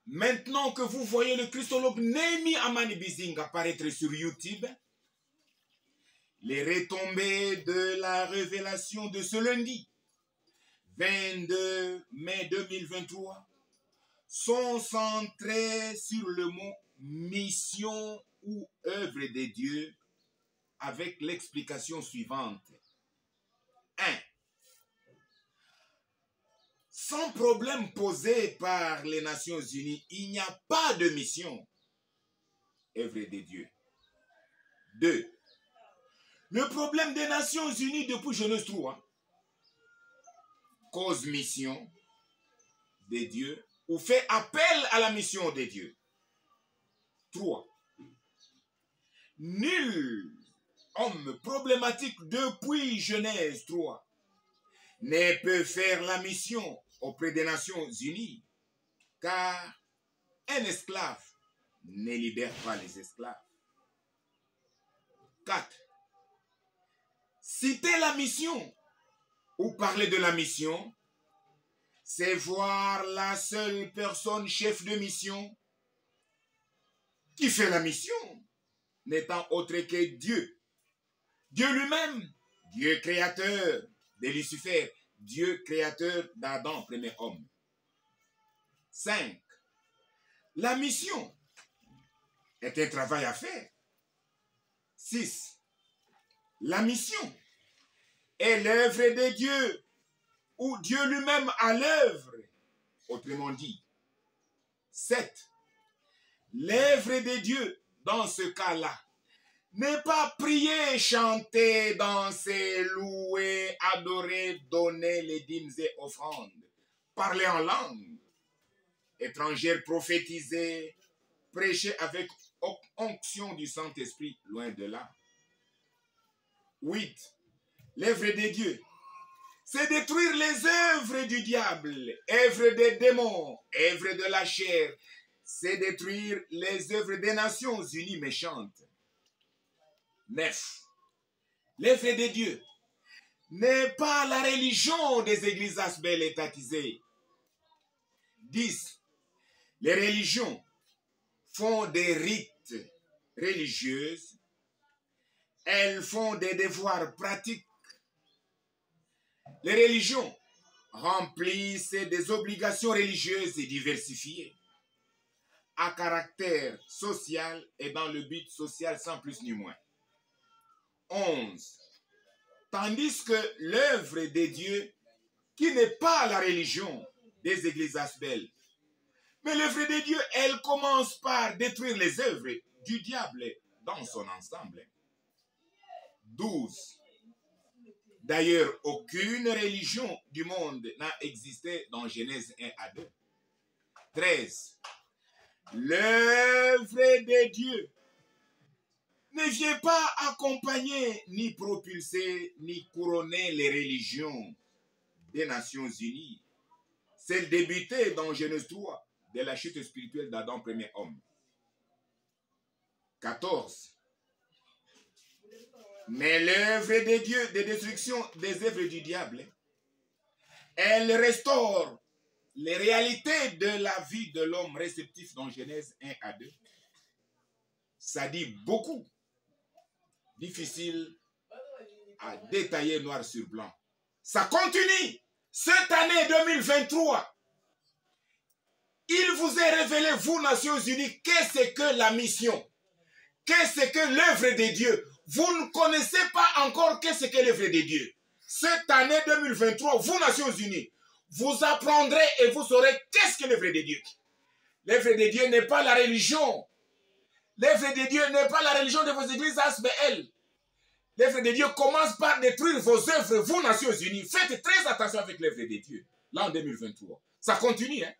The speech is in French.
Maintenant que vous voyez le christologue Némi Amani Bizing apparaître sur YouTube, les retombées de la révélation de ce lundi 22 mai 2023 sont centrées sur le mot mission ou œuvre de Dieu avec l'explication suivante. 1. Sans problème posé par les Nations Unies, il n'y a pas de mission, œuvre de Dieu. 2. Le problème des Nations Unies depuis Genèse 3, cause mission de Dieu ou fait appel à la mission de Dieu. 3. Nul homme problématique depuis Genèse 3 ne peut faire la mission auprès des Nations Unies, car un esclave ne libère pas les esclaves. 4. Citer la mission ou parler de la mission, c'est voir la seule personne chef de mission qui fait la mission, n'étant autre que Dieu. Dieu lui-même, Dieu créateur de Lucifer, Dieu créateur d'Adam, premier homme. 5. La mission est un travail à faire. 6. La mission est l'œuvre de Dieu, ou Dieu lui-même à l'œuvre, autrement dit. 7. L'œuvre de Dieu, dans ce cas-là, n'est pas prier, chanter, danser, louer, adorer, donner les dîmes et offrandes, parler en langue étrangère, prophétiser, prêcher avec onction du Saint-Esprit, loin de là. 8. L'œuvre de Dieu, c'est détruire les œuvres du diable, œuvres des démons, œuvres de la chair, c'est détruire les œuvres des Nations Unies méchantes. 9. L'œuvre de Dieu n'est pas la religion des églises asbelles étatisées. 10. Les religions font des rites religieux, elles font des devoirs pratiques. Les religions remplissent des obligations religieuses et diversifiées, à caractère social et dans le but social sans plus ni moins. 11. Tandis que l'œuvre de Dieu, qui n'est pas la religion des églises asbelles, mais l'œuvre de Dieu, elle commence par détruire les œuvres du diable dans son ensemble. 12. D'ailleurs, aucune religion du monde n'a existé dans Genèse 1 à 2. 13. L'œuvre de Dieu ne vient pas accompagner, ni propulser, ni couronner les religions des Nations Unies. Celle débutée dans Genèse 3, de la chute spirituelle d'Adam, premier homme. 14. Mais l'œuvre de Dieu, de destruction des œuvres du diable, elle restaure les réalités de la vie de l'homme réceptif dans Genèse 1 à 2. Ça dit beaucoup. Difficile à détailler noir sur blanc. Ça continue. Cette année 2023, il vous est révélé, vous, Nations Unies, qu'est-ce que la mission? Qu'est-ce que l'œuvre de Dieu? Vous ne connaissez pas encore qu'est-ce que l'œuvre de Dieu. Cette année 2023, vous, Nations Unies, vous apprendrez et vous saurez qu'est-ce que l'œuvre de Dieu. L'œuvre de Dieu n'est pas la religion. L'œuvre de Dieu n'est pas la religion de vos églises ASBL. L'œuvre de Dieu commence par détruire vos œuvres, vous, Nations Unies. Faites très attention avec l'œuvre de Dieu, là en 2023. Ça continue, hein.